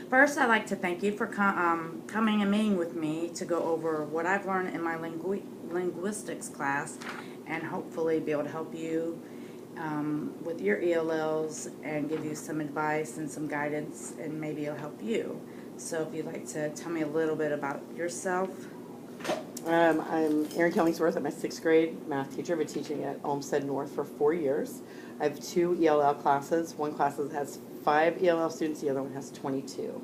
First, I'd like to thank you for coming and meeting with me to go over what I've learned in my linguistics class and hopefully be able to help you with your ELLs and give you some advice and some guidance, and maybe it'll help you. So if you'd like to tell me a little bit about yourself. I'm Erin Killingsworth. I'm a 6th grade math teacher. I've been teaching at Olmsted North for 4 years. I have 2 ELL classes. One class has 5 ELL students, the other one has 22.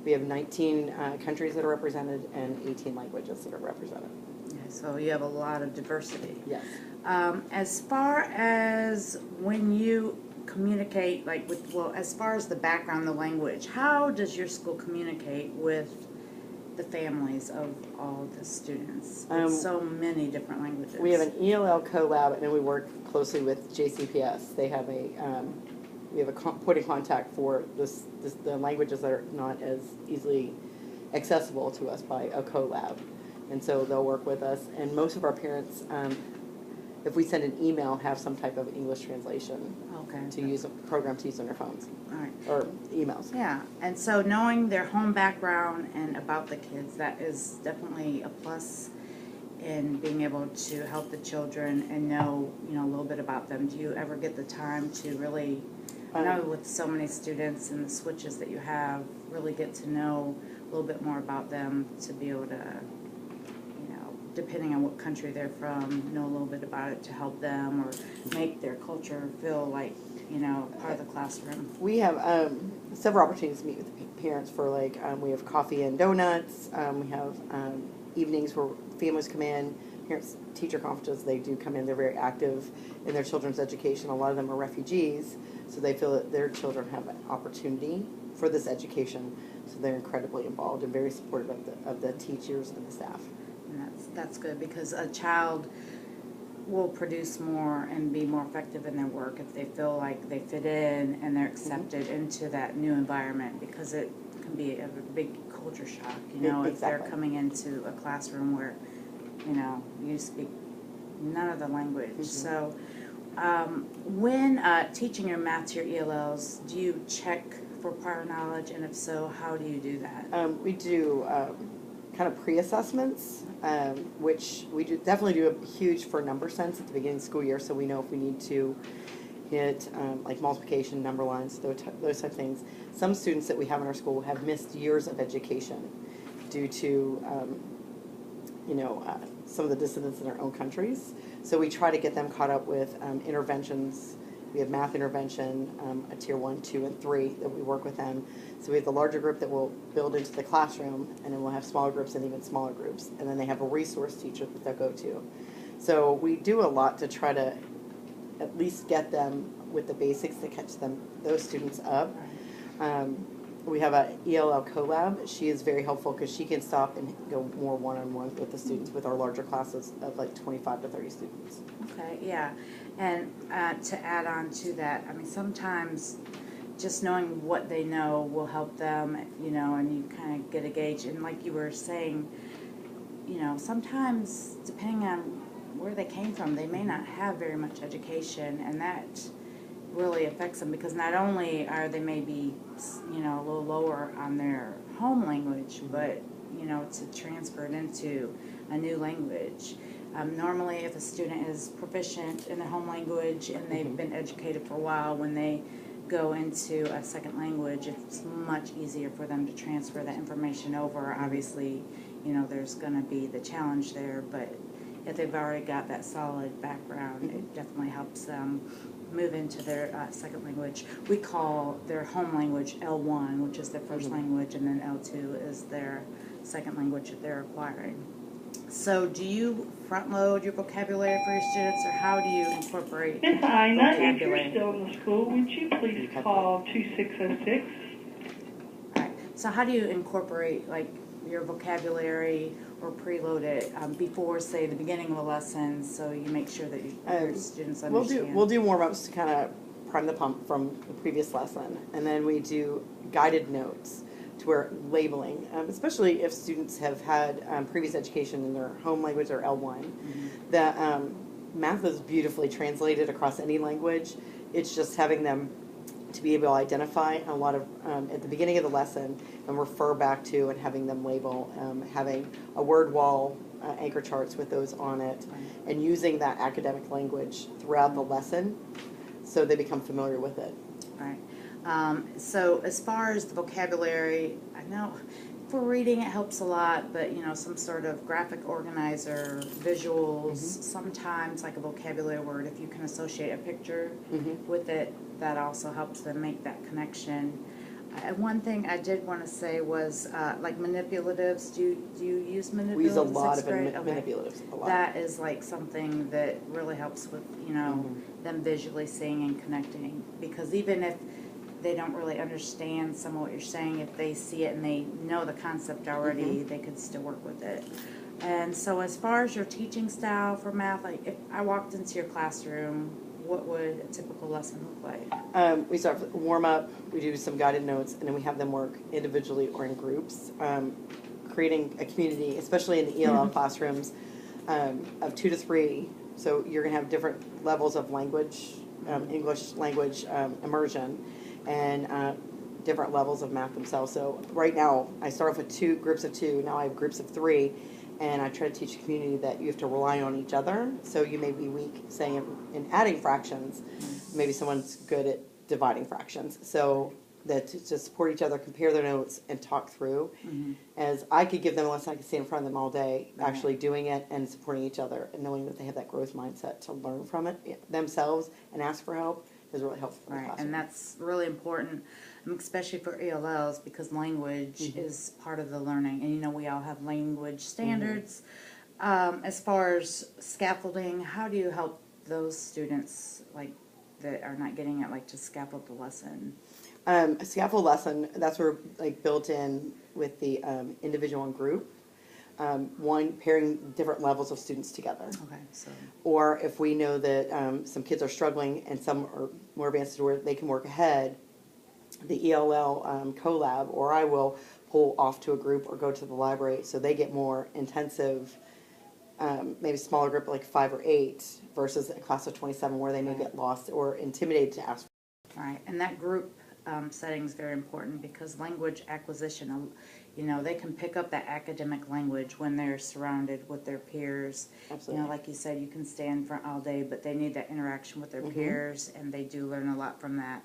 We have 19 countries that are represented and 18 languages that are represented. Yeah, so you have a lot of diversity. Yes. As far as when you communicate, like as far as the background, the language, how does your school communicate with the families of all the students with so many different languages? We have an ELL co-lab, and then we work closely with JCPS. They have we have a point of contact for the languages that are not as easily accessible to us by a co-lab, and so they'll work with us. And most of our parents, if we send an email, have some type of English translation to use a program to use on their phones. All right. Or emails. Yeah, and so knowing their home background and about the kids, that is definitely a plus in being able to help the children and know, a little bit about them. Do you ever get the time to really, I know with so many students and the switches that you have, really get to know a little bit more about them to be able to, depending on what country they're from, know a little bit about it to help them or make their culture feel like, part of the classroom. We have several opportunities to meet with parents for we have coffee and donuts. We have evenings where families come in, parents teacher conferences. They do come in. They're very active in their children's education. A lot of them are refugees, so they feel that their children have an opportunity for this education. So they're incredibly involved and very supportive of the teachers and the staff. And that's good, because a child will produce more and be more effective in their work if they feel like they fit in and they're accepted into that new environment, because it can be a big culture shock, if they're coming into a classroom where, you speak none of the language. So when teaching your math to your ELLs, do you check for prior knowledge, and if so, how do you do that? We do kind of pre-assessments, which we definitely do a huge for number sense at the beginning of the school year, so we know if we need to hit like multiplication, number lines, those type of things. Some students that we have in our school have missed years of education due to some of the dissidents in their own countries. So we try to get them caught up with interventions. We have math intervention, a tier 1, 2, and 3 that we work with them. So we have the larger group that will build into the classroom, and then we'll have smaller groups and even smaller groups. And then they have a resource teacher that they'll go to. So we do a lot to try to at least get them with the basics to catch those students up. We have a ELL co-lab. She is very helpful because she can stop and go more one-on-one with the students with our larger classes of 25 to 30 students. Okay, yeah. And to add on to that, sometimes just knowing what they know will help them, and you kind of get a gauge. And like you were saying, sometimes depending on where they came from, they may not have very much education, and that really affects them, because not only are they maybe, a little lower on their home language, but, to transfer it into a new language. Normally, if a student is proficient in their home language and they've been educated for a while, when they go into a second language, it's much easier for them to transfer that information over. Obviously, there's going to be the challenge there, but if they've already got that solid background, it definitely helps them move into their second language. We call their home language L1, which is their first language, and then L2 is their second language that they're acquiring. So do you front load your vocabulary for your students, or how do you incorporate Miss Ina, if you're vocabulary? still in the school, would you please call 2606? All right. So how do you incorporate your vocabulary or preload it before, say, the beginning of a lesson, so you make sure that your students understand? We'll do warm-ups to kind of prime the pump from the previous lesson, and then we do guided notes to where labeling, especially if students have had previous education in their home language or L1. The math is beautifully translated across any language. It's just having them to be able to identify a lot of, at the beginning of the lesson, and refer back to and having them label, having a word wall, anchor charts with those on it, and using that academic language throughout the lesson so they become familiar with it. Right. So as far as the vocabulary, I know for reading it helps a lot, but some sort of graphic organizer, visuals, sometimes like a vocabulary word, if you can associate a picture with it, that also helps them make that connection. And one thing I did want to say was like manipulatives. Do you use manipulatives? We use a lot of Okay. manipulatives. A lot. That is like something that really helps with them visually seeing and connecting, because even if they don't really understand some of what you're saying, if they see it and they know the concept already, they could still work with it. And so as far as your teaching style for math, like if I walked into your classroom, what would a typical lesson look like? We start with warm up, we do some guided notes, and then we have them work individually or in groups, creating a community, especially in the ELL classrooms, of 2 to 3. So you're going to have different levels of language, English language immersion, and different levels of math themselves. So right now, I start off with groups of 2. Now I have groups of 3, and I try to teach a community that you have to rely on each other. So you may be weak, say, in adding fractions. Maybe someone's good at dividing fractions. So that to support each other, compare their notes, and talk through. As I could give them a lesson, I could stay in front of them all day, actually doing it and supporting each other, and knowing that they have that growth mindset to learn from it themselves and ask for help is really helpful. Right, and that's really important, especially for ELLs, because language is part of the learning. And we all have language standards. As far as scaffolding, how do you help those students that are not getting it, to scaffold the lesson? A scaffold lesson, that's where built in with the individual and group. One, pairing different levels of students together. Okay, so. Or if we know that some kids are struggling and some are more advanced to where they can work ahead, the ELL collab, or I will pull off to a group or go to the library so they get more intensive, maybe smaller group like 5 or 8 versus a class of 27 where they may get lost or intimidated to ask. Right, and that group setting is very important, because language acquisition, they can pick up that academic language when they're surrounded with their peers. Absolutely. Like you said, you can stay in front all day, but they need that interaction with their peers, and they do learn a lot from that.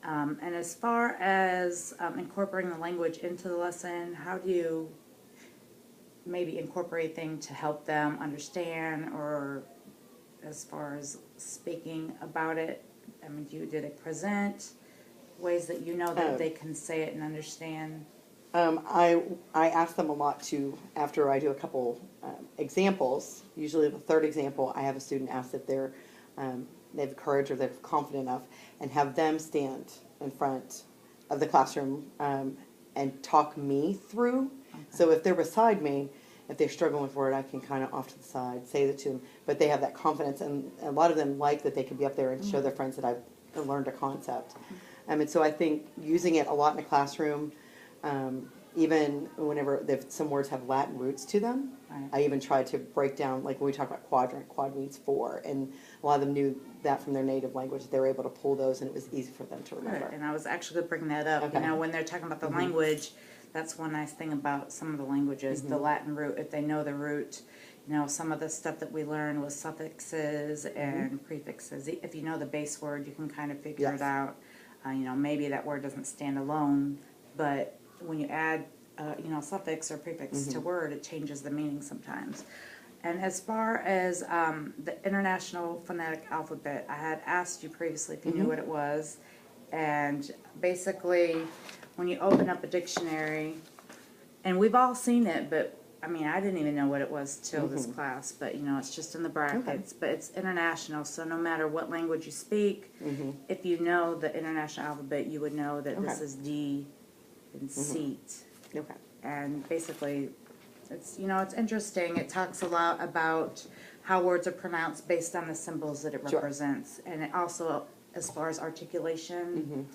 And as far as incorporating the language into the lesson, how do you maybe incorporate things to help them understand, or as far as speaking about it? Do they present ways that that they can say it and understand? I ask them a lot to, after I do a couple examples, usually the third example, I have a student ask if they have courage or they're confident enough, and have them stand in front of the classroom and talk me through. Okay. So if they're beside me, if they're struggling with word, I can kind of off to the side say that to them, but they have that confidence, and a lot of them like that they can be up there and show their friends that I've learned a concept. And so I think using it a lot in the classroom, even whenever some words have Latin roots to them, I even try to break down, like when we talk about quadrant, quad means 4, and a lot of them knew that from their native language. They were able to pull those, and it was easy for them to remember. Good. And I was actually going to bring that up. Okay. When they're talking about the language, that's one nice thing about some of the languages, the Latin root. If they know the root, some of the stuff that we learned was suffixes and prefixes. If you know the base word, you can kind of figure it out. Maybe that word doesn't stand alone, but when you add, suffix or prefix to word, it changes the meaning sometimes. And as far as the International Phonetic Alphabet, I had asked you previously if you knew what it was. And basically, when you open up a dictionary, and we've all seen it, but I didn't even know what it was till this class, but it's just in the brackets, but it's international, so no matter what language you speak, if you know the international alphabet, you would know that this is D and seat. Okay. And basically, it's it's interesting. It talks a lot about how words are pronounced based on the symbols that it represents, and it also, as far as articulation,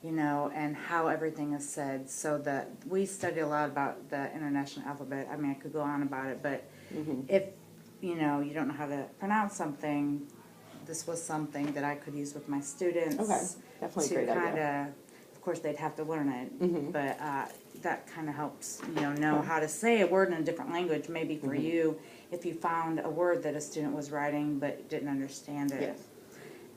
and how everything is said. So that we study a lot about the international alphabet. I could go on about it, but if you don't know how to pronounce something, this was something that I could use with my students. Okay, definitely a to great idea. kind of course, they'd have to learn it, but that kind of helps, know how to say a word in a different language. Maybe for you, if you found a word that a student was writing but didn't understand it. Yes.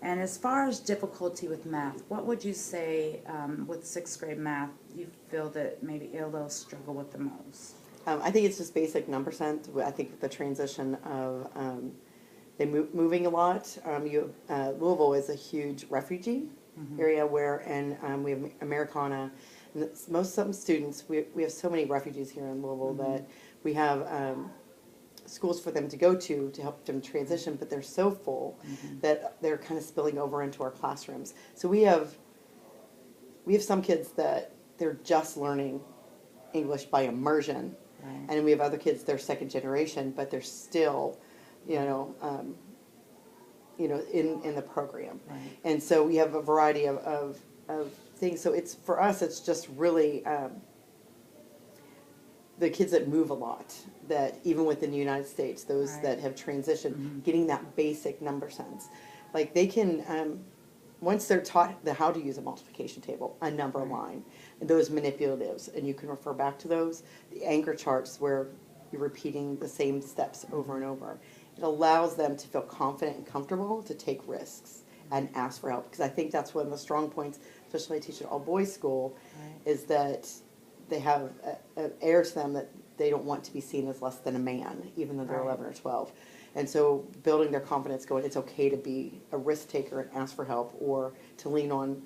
And as far as difficulty with math, what would you say with sixth grade math you feel that maybe ELLs struggle with the most? I think it's just basic number sense. I think the transition of they moving a lot. Louisville is a huge refugee area and we have Americana. And some students, we have so many refugees here in Louisville that we have schools for them to go to help them transition, but they're so full that they're kind of spilling over into our classrooms. So we have some kids that they're just learning English by immersion. Right. And we have other kids, they're second generation, but they're still, in the program. Right. And so we have a variety of things. So for us, it's just really the kids that move a lot, that even within the United States, those Right. that have transitioned, getting that basic number sense. Like they can, once they're taught how to use a multiplication table, a number line, and those manipulatives, and you can refer back to those, the anchor charts where you're repeating the same steps over and over. It allows them to feel confident and comfortable to take risks and ask for help. Because I think that's one of the strong points, especially I teach at all-boys school, is that they have an air to them that they don't want to be seen as less than a man, even though they're 11 or 12. And so building their confidence, going, it's okay to be a risk taker and ask for help, or to lean on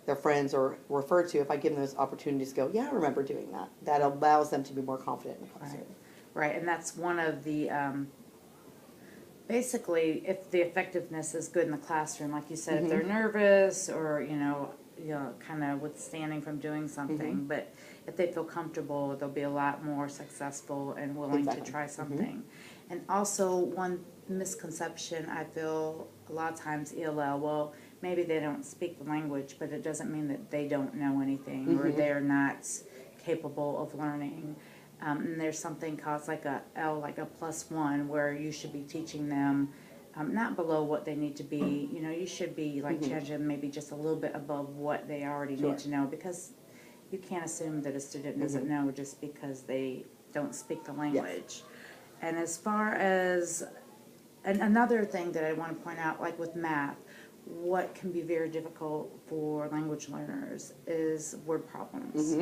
their friends or refer to, if I give them those opportunities, go, yeah, I remember doing that. That allows them to be more confident in the classroom. Right, and that's one of the, basically, if the effectiveness is good in the classroom, like you said, if they're nervous or, kind of withstanding from doing something, but if they feel comfortable, they'll be a lot more successful and willing to try something. And also, one misconception I feel a lot of times, ELL, well, maybe they don't speak the language, but it doesn't mean that they don't know anything or they're not capable of learning. And there's something called like a +1, where you should be teaching them not below what they need to be. You should be like challenging them maybe just a little bit above what they already need to know, because you can't assume that a student doesn't know just because they don't speak the language. And as far as another thing that I want to point out, like with math, what can be very difficult for language learners is word problems.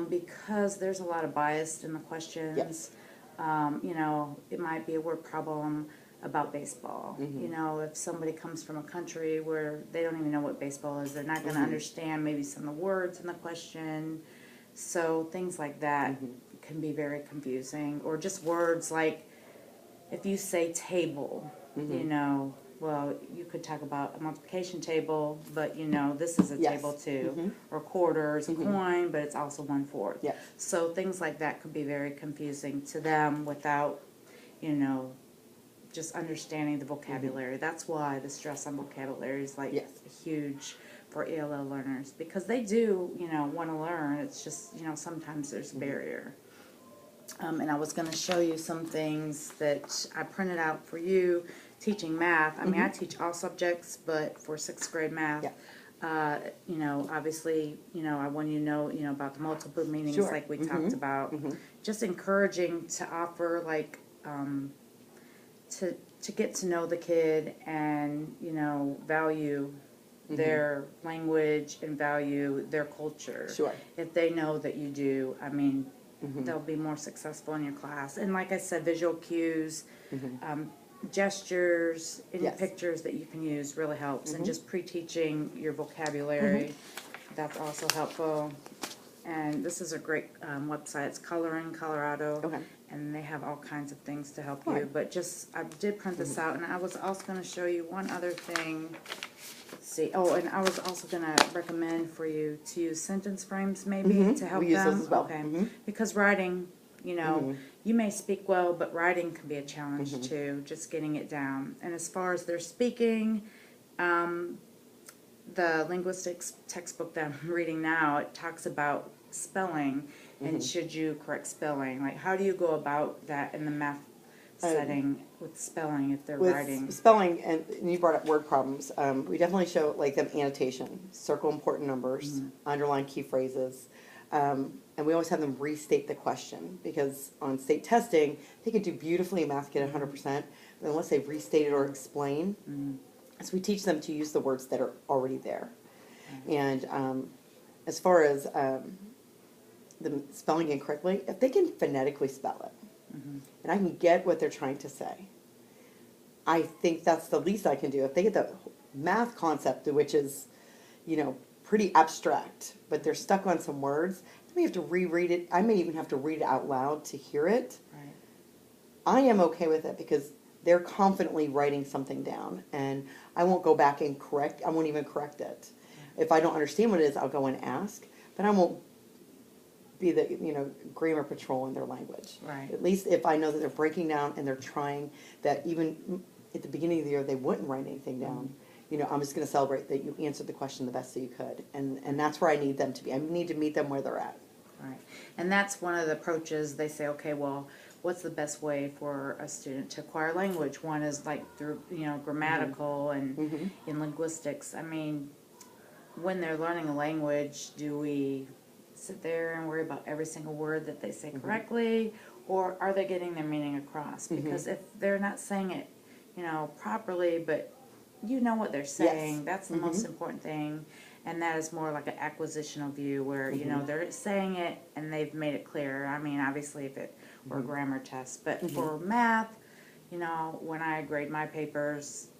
Because there's a lot of bias in the questions. It might be a word problem about baseball. If somebody comes from a country where they don't even know what baseball is, they're not going to understand maybe some of the words in the question. So things like that can be very confusing. Or just words like, if you say table, well, you could talk about a multiplication table, but this is a table too. Or quarter is a coin, but it's also 1/4. So things like that could be very confusing to them without, just understanding the vocabulary. That's why the stress on vocabulary is huge for ELL learners, because they do, want to learn. It's just, sometimes there's a barrier. And I was going to show you some things that I printed out for you teaching math. I mean, I teach all subjects, but for sixth grade math, obviously, I want you to know, about the multiple meanings like we talked about. Just encouraging to offer, like, to get to know the kid and, value their language and value their culture. If they know that you do, I mean, they'll be more successful in your class. And like I said, visual cues, gestures, any pictures that you can use really helps. And just pre-teaching your vocabulary, that's also helpful. And this is a great website. It's Coloring Colorado. And they have all kinds of things to help you. But I did print this out, and I was also going to show you one other thing. Let's see. Oh, and I was also going to recommend for you to use sentence frames maybe to help we use them. those as well. Okay. Because writing, you may speak well, but writing can be a challenge too, just getting it down. And as far as their speaking, the linguistics textbook that I'm reading now, it talks about spelling and should you correct spelling. Like, how do you go about that in the math setting with spelling if they're with writing. spelling, and you brought up word problems, we definitely show like them annotation, circle important numbers, underline key phrases, and we always have them restate the question, because on state testing they could do beautifully in math, get 100%, but unless they restate it or explain, so we teach them to use the words that are already there. And as far as them spelling incorrectly, if they can phonetically spell it, and I can get what they're trying to say, I think that's the least I can do. If they get the math concept, which is, pretty abstract, but they're stuck on some words, then we have to reread it. I may even have to read it out loud to hear it. Right. I am okay with it because they're confidently writing something down, and I won't go back and I won't even correct it. If I don't understand what it is, I'll go and ask, but I won't be the grammar patrol in their language. Right. At least if I know that they're breaking down and they're trying, that even at the beginning of the year they wouldn't write anything down. I'm just going to celebrate that you answered the question the best that you could, and that's where I need them to be. I need to meet them where they're at. Right. And that's one of the approaches. They say, okay, well, what's the best way for a student to acquire language? One is like through grammatical and in linguistics. I mean, when they're learning a language, do we sit there and worry about every single word that they say correctly, or are they getting their meaning across? Because if they're not saying it, properly, but what they're saying, that's the most important thing, and that is more like an acquisitional view where, they're saying it and they've made it clear. I mean, obviously if it were a grammar test, but for math, when I grade my papers,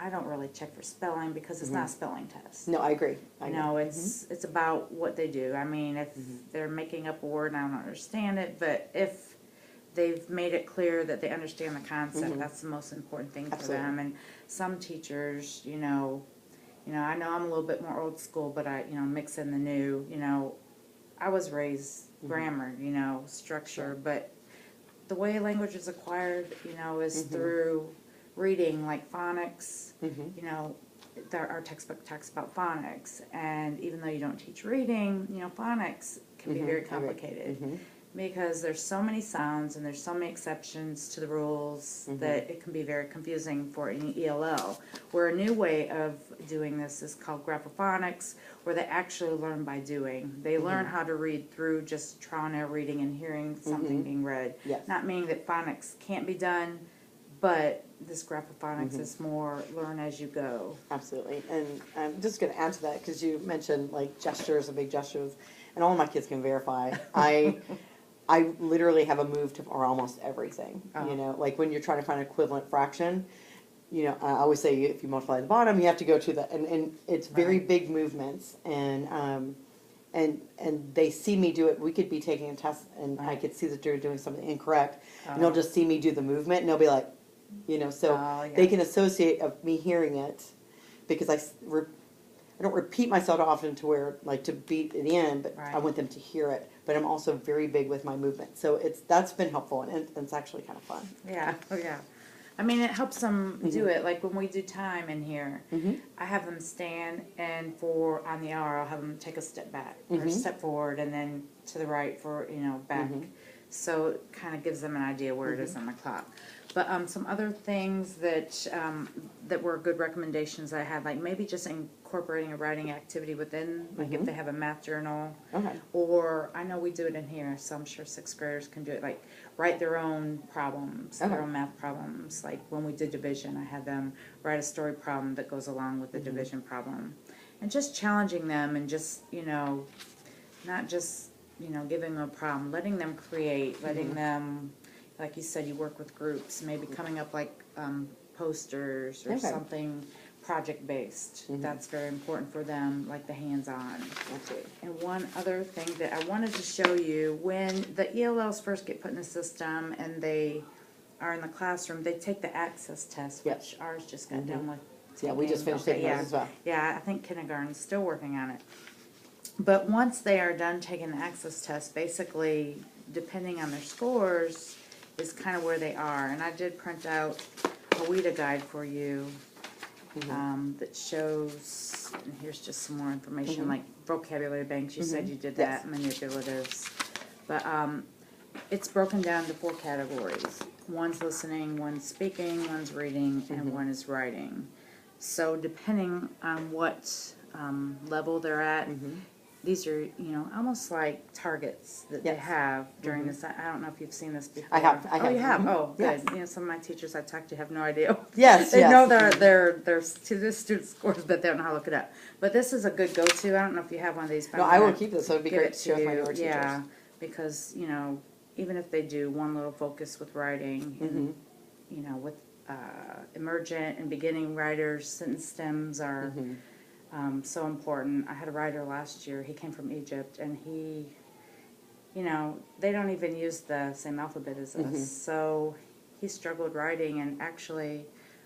I don't really check for spelling because it's not a spelling test. No, I agree. I know. It's about what they do. I mean, if they're making up a word and I don't understand it, but if they've made it clear that they understand the concept, that's the most important thing for them. And some teachers, I know I'm a little bit more old school, but I, mix in the new, I was raised grammar, structure, but the way language is acquired, is through reading, like phonics, our textbook talks about phonics, and even though you don't teach reading, phonics can be very complicated because there's so many sounds and there's so many exceptions to the rules that it can be very confusing for an ELL. Where a new way of doing this is called graphophonics, where they actually learn by doing. They learn how to read through just trial and error reading and hearing something being read. Yes. Not meaning that phonics can't be done, but this graphophonics is more learn as you go. Absolutely. And I'm just going to add to that because you mentioned like gestures and big gestures, and all of my kids can verify. I literally have a move to or almost everything. Like when you're trying to find an equivalent fraction, I always say if you multiply the bottom, you have to go to the and it's very big movements, and they see me do it. We could be taking a test, and I could see that they're doing something incorrect, and they'll just see me do the movement, and they'll be like, they can associate of me hearing it, because I don't repeat myself often to where, like, to beat it in, but I want them to hear it. But I'm also very big with my movement. So that's been helpful, and it's actually kind of fun. Yeah, I mean, it helps them do it. Like when we do time in here, I have them stand, and on the hour, I'll have them take a step back or a step forward, and then to the right for, back. So it kind of gives them an idea where it is on the clock. But some other things that were good recommendations I had, like maybe just incorporating a writing activity within, like if they have a math journal, or I know we do it in here, so I'm sure sixth graders can do it, like write their own problems, their own math problems. Like when we did division, I had them write a story problem that goes along with the division problem. And just challenging them and just, not just, giving them a problem, letting them create, letting them, like you said, you work with groups, maybe coming up like posters or something project-based. That's very important for them, like the hands-on. And one other thing that I wanted to show you, when the ELLs first get put in the system and they are in the classroom, they take the access test, which ours just got done with. Yeah, we just finished taking those as well. Yeah, I think kindergarten's still working on it. But once they are done taking the access test, basically, depending on their scores, is kind of where they are. And I did print out a WIDA guide for you that shows, and here's just some more information, like vocabulary banks. You said you did that, manipulatives. But it's broken down to 4 categories. One's listening, one's speaking, one's reading, and one is writing. So depending on what level they're at, these are, almost like targets that they Yes. have during this. I don't know if you've seen this before. I have. Oh, you have? Mhm. Oh, good. Yes. Some of my teachers I talk to have no idea. Yes, They yes. know their student scores, but they don't know how to look it up. But this is a good go-to. I don't know if you have one of these. No, I will keep this, so it'd be Give great it to share with my newer teachers. Yeah, because, even if they do one little focus with writing, and, with emergent and beginning writers, sentence stems are so important. I had a writer last year, he came from Egypt, and he, they don't even use the same alphabet as us, so he struggled writing, and actually,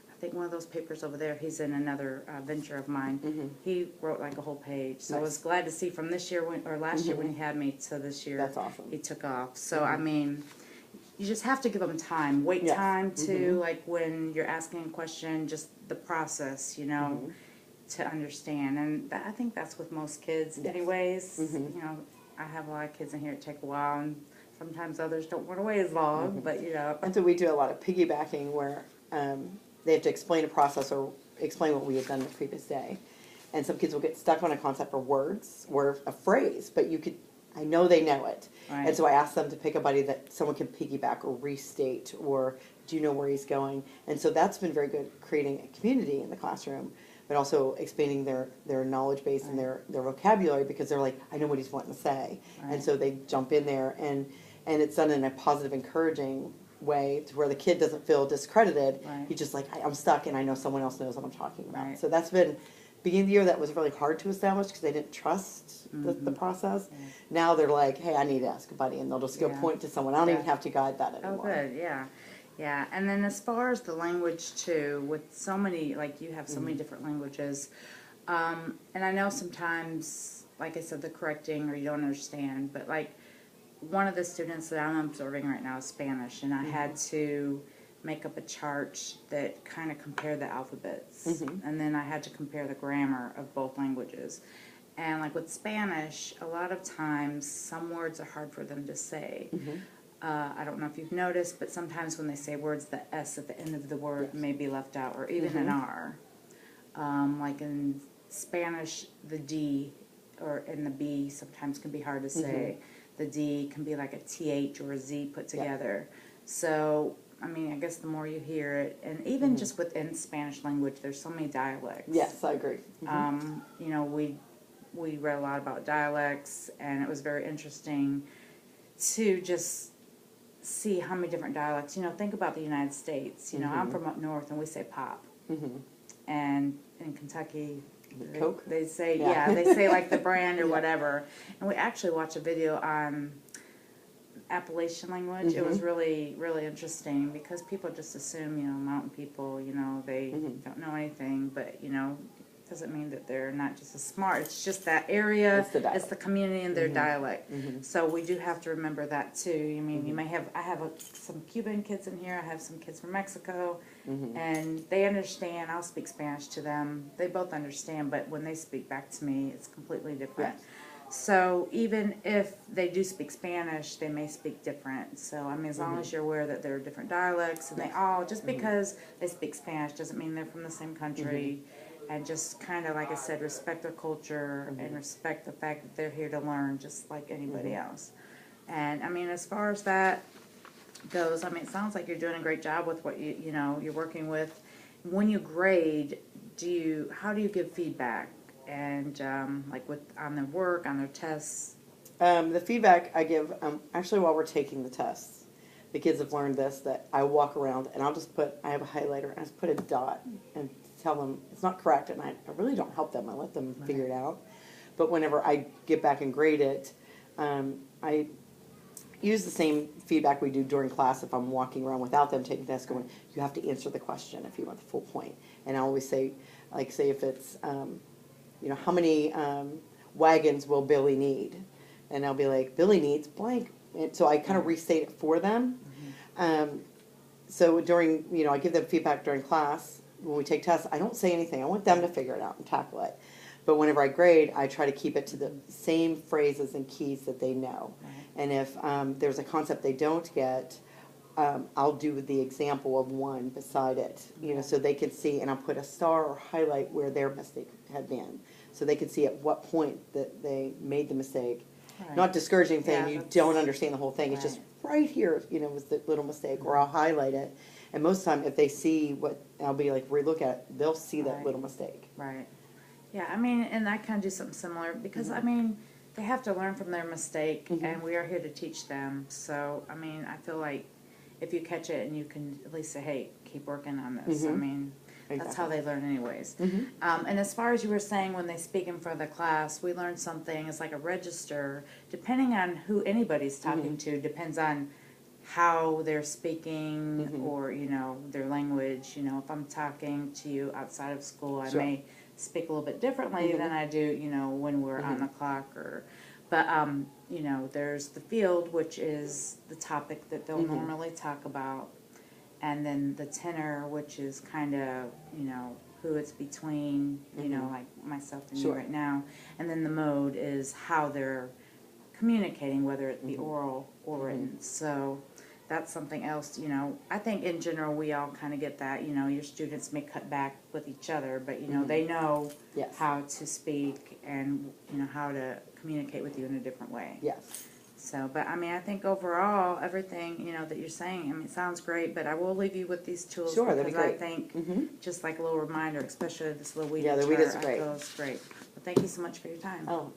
I think one of those papers over there, he's in another venture of mine, he wrote like a whole page, so I was glad to see from this year, last year when he had me, to this year. That's awesome. He took off, so I mean, you just have to give them time, wait Yes. time to, like when you're asking a question, just the process, to understand, and I think that's with most kids anyways. I have a lot of kids in here that take a while, and sometimes others don't want to wait as long, but And so we do a lot of piggybacking where they have to explain a process or explain what we had done the previous day. And some kids will get stuck on a concept or words or a phrase, but I know they know it. Right. And so I ask them to pick a buddy that someone can piggyback or restate, or do you know where he's going? And so that's been very good, creating a community in the classroom, but also expanding their knowledge base and their vocabulary, because they're like, I know what he's wanting to say. Right. And so they jump in there, and it's done in a positive, encouraging way to where the kid doesn't feel discredited. Right. He's just like, I'm stuck and I know someone else knows what I'm talking about. Right. So that's been, beginning of the year, that was really hard to establish because they didn't trust the process. Yeah. Now they're like, hey, I need to ask a buddy, and they'll just go Yeah. point to someone. I don't even Yeah. have to guide that Oh, anymore. good, yeah. Yeah, and then as far as the language too, with so many, like you have so many different languages, and I know sometimes, like I said, the correcting or you don't understand, but like one of the students that I'm observing right now is Spanish, and I had to make up a chart that kind of compared the alphabets, and then I had to compare the grammar of both languages. And like with Spanish, a lot of times some words are hard for them to say. I don't know if you've noticed, but sometimes when they say words, the S at the end of the word may be left out, or even an R. Like in Spanish, the D and the B sometimes can be hard to say. The D can be like a TH or a Z put together. So, I mean, I guess the more you hear it, and even just within Spanish language, there's so many dialects. Yes, I agree. We read a lot about dialects, and it was very interesting to just see how many different dialects. Think about the United States. I'm from up north, and we say pop. And in Kentucky, Coke? they say, Yeah. they say like the brand or whatever. And we actually watched a video on Appalachian language. It was really, really interesting because people just assume, mountain people, they don't know anything, but, doesn't mean that they're not just as smart. It's just that area, it's the community and their dialect. So we do have to remember that too. I mean, I have some Cuban kids in here. I have some kids from Mexico, and they understand. I'll speak Spanish to them. They both understand, but when they speak back to me, it's completely different. Yes. So even if they do speak Spanish, they may speak different. So, I mean, as long as you're aware that there are different dialects, and they all, just because they speak Spanish doesn't mean they're from the same country. And just kind of, like I said, respect their culture and respect the fact that they're here to learn just like anybody else. And, I mean, as far as that goes, I mean, it sounds like you're doing a great job with what you're working with. When you grade, how do you give feedback? And, like on their work, on their tests? The feedback I give, actually while we're taking the tests, the kids have learned this, that I walk around and I have a highlighter, and I just put a dot and tell them it's not correct, and I really don't help them. I let them figure it out. But whenever I get back and grade it, I use the same feedback we do during class if I'm walking around without them taking the test, going, you have to answer the question if you want the full point. And I always say, like, say if it's, how many wagons will Billy need? And I'll be like, Billy needs blank. And so I kind of restate it for them. So during, I give them feedback during class. When we take tests, I don't say anything. I want them to figure it out and tackle it. But whenever I grade, I try to keep it to the same phrases and keys that they know. Right. And if there's a concept they don't get, I'll do the example of one beside it, so they can see, and I'll put a star or highlight where their mistake had been, so they can see at what point that they made the mistake. Right. Not discouraging, saying Yeah, you that's- don't understand the whole thing. It's just right here, was the little mistake, or I'll highlight it. And most of the time, if they see what, I'll be like, relook at it, they'll see that Right. little mistake. Right. Yeah, I mean, and I kind of do something similar because, I mean, they have to learn from their mistake, and we are here to teach them. So, I mean, I feel like if you catch it and you can at least say, hey, keep working on this. I mean, that's how they learn anyways. And as far as you were saying, when they speak in front of the class, we learned something. It's like a register. Depending on who anybody's talking to, depends on how they're speaking or, their language. If I'm talking to you outside of school, I may speak a little bit differently than I do, when we're on the clock but, there's the field, which is the topic that they'll normally talk about. And then the tenor, which is kind of, who it's between, like myself and you right now. And then the mode is how they're communicating, whether it be oral or written. So that's something else, I think in general we all kind of get that, your students may cut back with each other, but, they know how to speak and, how to communicate with you in a different way. Yes. So, but I mean, I think overall, everything, that you're saying, I mean, it sounds great, but I will leave you with these tools. Sure, that'd be because great. I think, just like a little reminder, especially this little weed Yeah, the weed is chart, great. I feel it's great. Well, thank you so much for your time. Oh,